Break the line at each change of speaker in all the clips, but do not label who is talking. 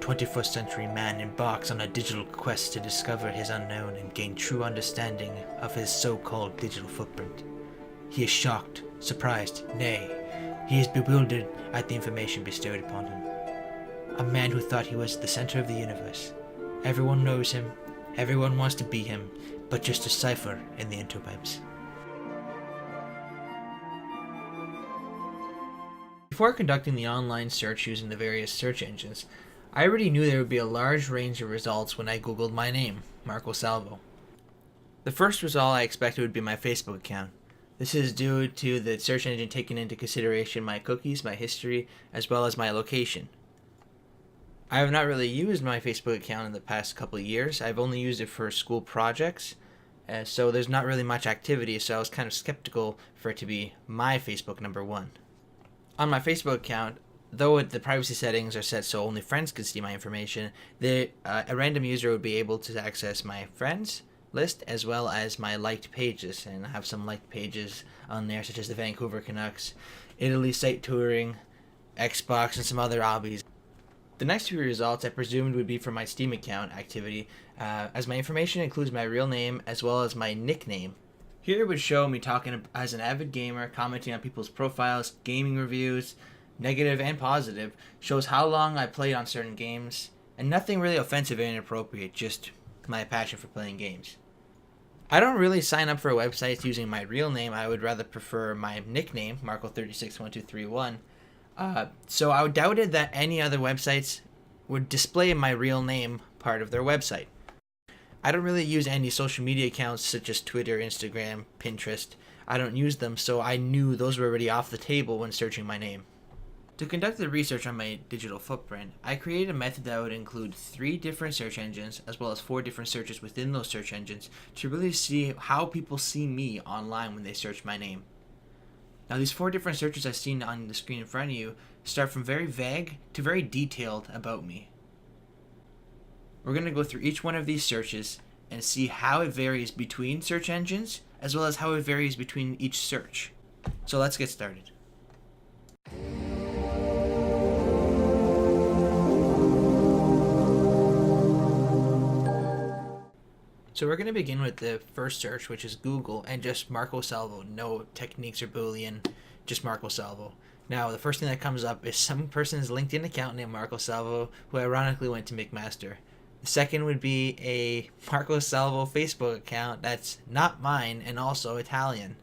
21st century man embarks on a digital quest to discover his unknown and gain true understanding of his so-called digital footprint. He is shocked, surprised, nay, he is bewildered at the information bestowed upon him. A man who thought he was the center of the universe. Everyone knows him, everyone wants to be him, but just a cipher in the interwebs. Before conducting the online search using the various search engines, I already knew there would be a large range of results when I googled my name, Marco Salvo. The first result I expected would be my Facebook account. This is due to the search engine taking into consideration my cookies, my history, as well as my location. I have not really used my Facebook account in the past couple of years. I've only used it for school projects, so there's not really much activity, so I was kind of skeptical for it to be my Facebook number one. On my Facebook account, though the privacy settings are set so only friends can see my information, a random user would be able to access my friends list as well as my liked pages, and I have some liked pages on there such as the Vancouver Canucks, Italy site touring, Xbox, and some other hobbies. The next few results I presumed would be for my Steam account activity, as my information includes my real name as well as my nickname. Here it would show me talking as an avid gamer, commenting on people's profiles, gaming reviews, negative and positive, shows how long I played on certain games, and nothing really offensive and inappropriate, just my passion for playing games. I don't really sign up for websites using my real name. I would rather prefer my nickname, Marco361231. So I doubted that any other websites would display my real name part of their website. I don't really use any social media accounts such as Twitter, Instagram, Pinterest. I don't use them, so I knew those were already off the table when searching my name. To conduct the research on my digital footprint, I created a method that would include 3 different search engines as well as 4 different searches within those search engines to really see how people see me online when they search my name. Now these 4 different searches I've seen on the screen in front of you start from very vague to very detailed about me. We're going to go through each one of these searches and see how it varies between search engines as well as how it varies between each search. So let's get started. So we're going to begin with the first search, which is Google, and just Marco Salvo. No techniques or Boolean, just Marco Salvo. Now, the first thing that comes up is some person's LinkedIn account named Marco Salvo, who ironically went to McMaster. The second would be a Marco Salvo Facebook account that's not mine and also Italian.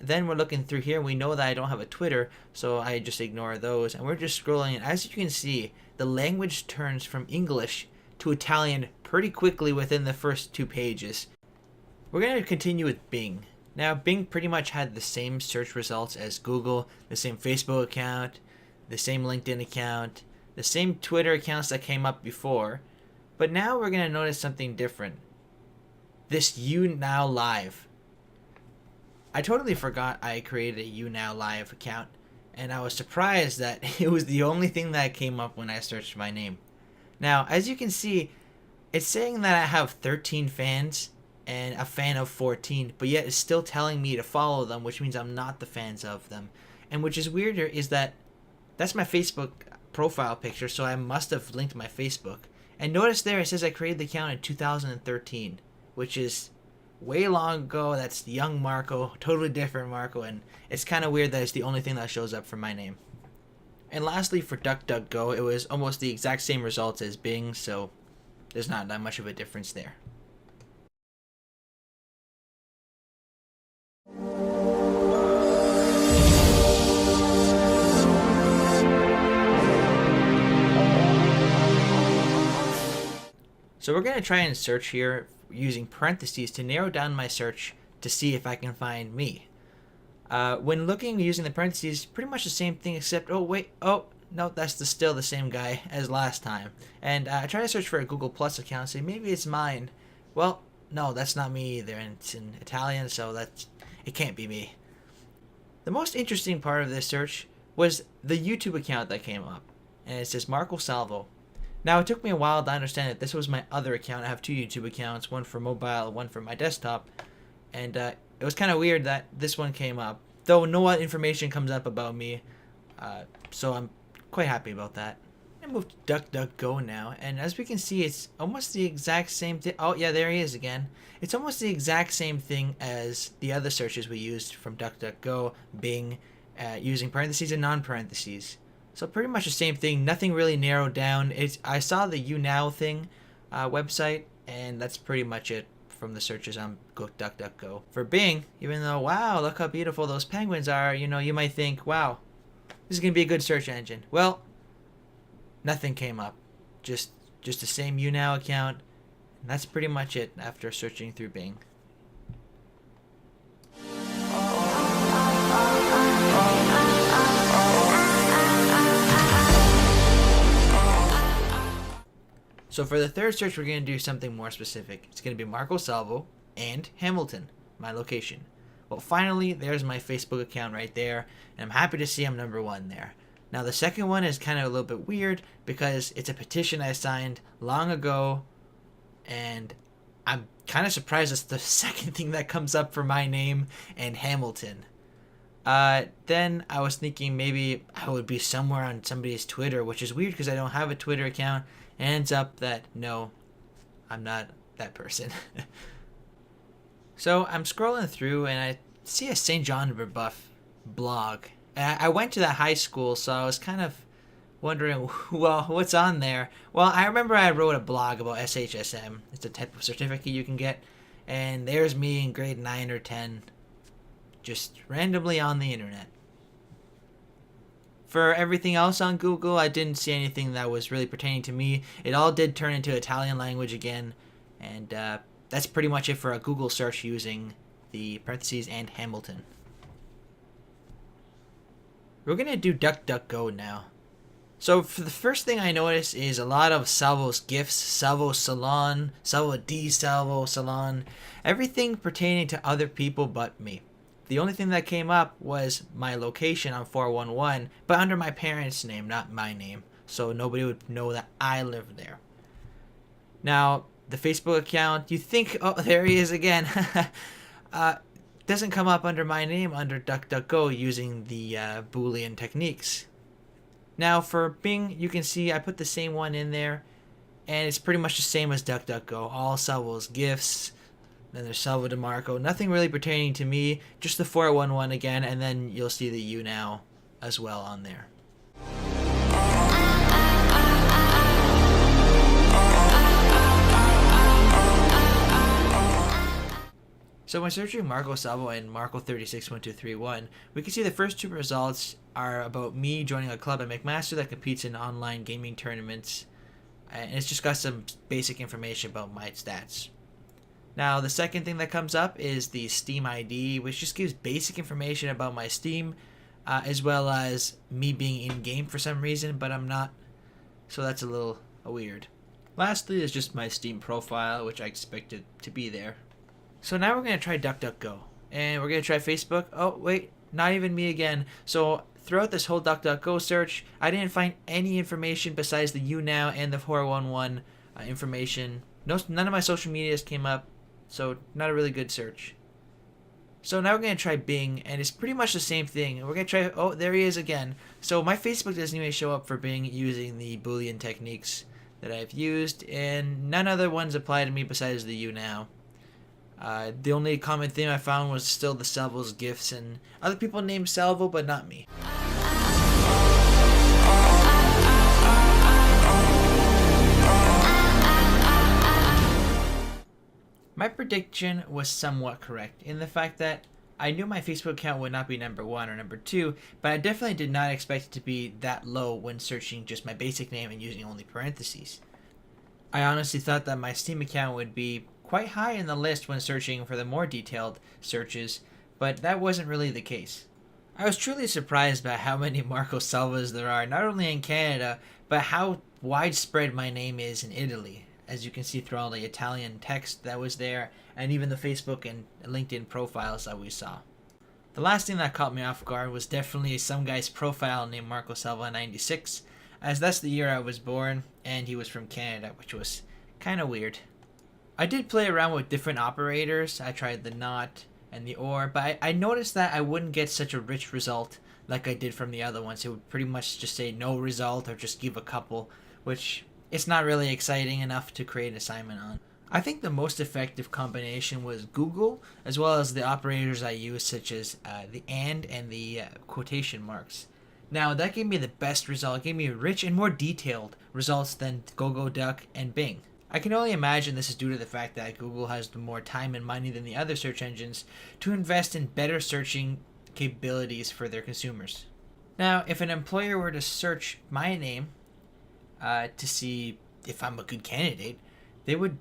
Then we're looking through here, and we know that I don't have a Twitter, so I just ignore those. And we're just scrolling, and as you can see, the language turns from English to Italian pretty quickly within the first 2 pages. We're going to continue with Bing. Now, Bing pretty much had the same search results as Google, the same Facebook account, the same LinkedIn account, the same Twitter accounts that came up before. But now we're going to notice something different. This You Now Live. I totally forgot I created a You Now Live account, and I was surprised that it was the only thing that came up when I searched my name. Now, as you can see, it's saying that I have 13 fans and a fan of 14, but yet it's still telling me to follow them, which means I'm not the fans of them. And which is weirder is that that's my Facebook profile picture, so I must have linked my Facebook. And notice there it says I created the account in 2013, which is way long ago. That's young Marco, totally different Marco, and it's kind of weird that it's the only thing that shows up for my name. And lastly, for DuckDuckGo, it was almost the exact same results as Bing, so there's not that much of a difference there. So we're going to try and search here using parentheses to narrow down my search to see if I can find me. When looking using the parentheses, pretty much the same thing except, no, that's still the same guy as last time. And I try to search for a Google Plus account and say, maybe it's mine. Well, no, that's not me either, and it's in Italian, so it can't be me. The most interesting part of this search was the YouTube account that came up, and it says Marco Salvo. Now, it took me a while to understand that this was my other account. I have 2 YouTube accounts, one for mobile, one for my desktop, and it was kind of weird that this one came up, though no information comes up about me, so I'm quite happy about that. gonna move to DuckDuckGo now, and as we can see, it's almost the exact same thing. Oh yeah, there he is again. It's almost the exact same thing as the other searches we used from DuckDuckGo, Bing, using parentheses and non-parentheses. So pretty much the same thing. Nothing really narrowed down. I saw the YouNow thing website, and that's pretty much it from the searches on DuckDuckGo. For Bing, even though, wow, look how beautiful those penguins are, you might think, wow, this is gonna be a good search engine. Well, nothing came up. Just the same YouNow account, and that's pretty much it after searching through Bing. So for the third search, we're going to do something more specific. It's going to be Marco Salvo and Hamilton, my location. Well, finally, there's my Facebook account right there, and I'm happy to see I'm number 1 there. Now, the second one is kind of a little bit weird because it's a petition I signed long ago, and I'm kind of surprised it's the second thing that comes up for my name and Hamilton. Then I was thinking maybe I would be somewhere on somebody's Twitter, which is weird because I don't have a Twitter account. And ends up that, no, I'm not that person. So I'm scrolling through and I see a St. John Brebeuf blog. And I went to that high school, so I was kind of wondering, well, what's on there? Well, I remember I wrote a blog about SHSM. It's a type of certificate you can get. And there's me in grade 9 or 10, just randomly on the internet. For everything else on Google, I didn't see anything that was really pertaining to me. It all did turn into Italian language again, and that's pretty much it for a Google search using the parentheses and Hamilton. We're going to do DuckDuckGo now. So for the first thing I noticed is a lot of Salvo's gifts, Salvo Salon, Salvo di Salvo Salon, everything pertaining to other people but me. The only thing that came up was my location on 411, but under my parents' name, not my name, so nobody would know that I lived there. Now, the Facebook account, you think, oh, there he is again, doesn't come up under my name under DuckDuckGo using the Boolean techniques. Now, for Bing, you can see I put the same one in there, and it's pretty much the same as DuckDuckGo, all Salvo's gifts. Then there's Salvo DeMarco. Nothing really pertaining to me, just the 411 again, and then you'll see the YouNow as well on there. So when searching Marco Salvo and Marco361231, we can see the first 2 results are about me joining a club at McMaster that competes in online gaming tournaments, and it's just got some basic information about my stats. Now, the second thing that comes up is the Steam ID, which just gives basic information about my Steam, as well as me being in-game for some reason, but I'm not, so that's a little weird. Lastly is just my Steam profile, which I expected to be there. So now we're going to try DuckDuckGo, and we're going to try Facebook. Oh, wait, not even me again. So throughout this whole DuckDuckGo search, I didn't find any information besides the YouNow and the 411 information. None of my social medias came up. So, not a really good search. So now we're going to try Bing, and it's pretty much the same thing. We're going to try, oh, there he is again. So my Facebook doesn't even show up for Bing using the Boolean techniques that I've used, and none other ones apply to me besides the YouNow. The only common theme I found was still the Salvo's gifts, and other people named Salvo, but not me. My prediction was somewhat correct in the fact that I knew my Facebook account would not be number 1 or number 2, but I definitely did not expect it to be that low when searching just my basic name and using only parentheses. I honestly thought that my Steam account would be quite high in the list when searching for the more detailed searches, but that wasn't really the case. I was truly surprised by how many Marco Salvos there are, not only in Canada, but how widespread my name is in Italy. As you can see through all the Italian text that was there, and even the Facebook and LinkedIn profiles that we saw. The last thing that caught me off guard was definitely some guy's profile named Marco Salvo 96, as that's the year I was born, and he was from Canada, which was kind of weird. I did play around with different operators. I tried the not and the or, but I noticed that I wouldn't get such a rich result like I did from the other ones. It would pretty much just say no result or just give a couple, which it's not really exciting enough to create an assignment on. I think the most effective combination was Google, as well as the operators I use, such as the and the quotation marks. Now, that gave me the best result. It gave me rich and more detailed results than GoGoDuck and Bing. I can only imagine this is due to the fact that Google has more time and money than the other search engines to invest in better searching capabilities for their consumers. Now, if an employer were to search my name to see if I'm a good candidate, they would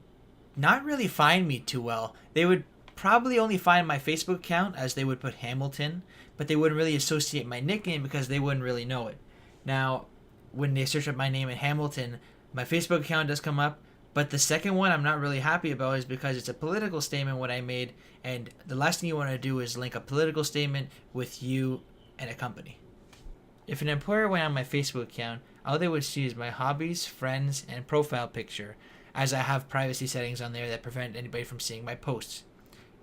not really find me too well. They would probably only find my Facebook account, as they would put Hamilton, but they wouldn't really associate my nickname because they wouldn't really know it. Now, when they search up my name in Hamilton, my Facebook account does come up, but the second one I'm not really happy about is because it's a political statement what I made, and the last thing you want to do is link a political statement with you and a company. If an employer went on my Facebook account, all they would see is my hobbies, friends, and profile picture, as I have privacy settings on there that prevent anybody from seeing my posts.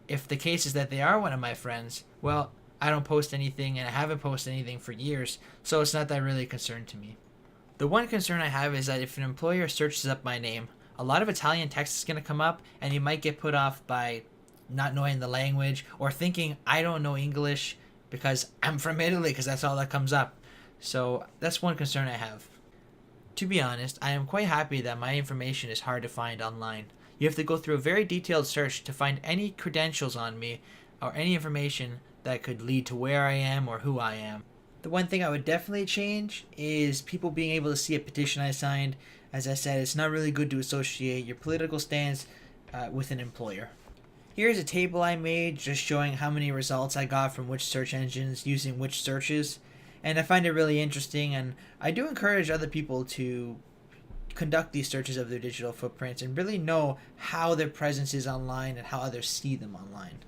If the case is that they are one of my friends, well, I don't post anything and I haven't posted anything for years, so it's not that really a concern to me. The one concern I have is that if an employer searches up my name, a lot of Italian text is going to come up and you might get put off by not knowing the language or thinking I don't know English because I'm from Italy, because that's all that comes up. So that's one concern I have. To be honest, I am quite happy that my information is hard to find online. You have to go through a very detailed search to find any credentials on me or any information that could lead to where I am or who I am. The one thing I would definitely change is people being able to see a petition I signed. As I said, it's not really good to associate your political stance with an employer. Here's a table I made just showing how many results I got from which search engines using which searches. And I find it really interesting, and I do encourage other people to conduct these searches of their digital footprints and really know how their presence is online and how others see them online.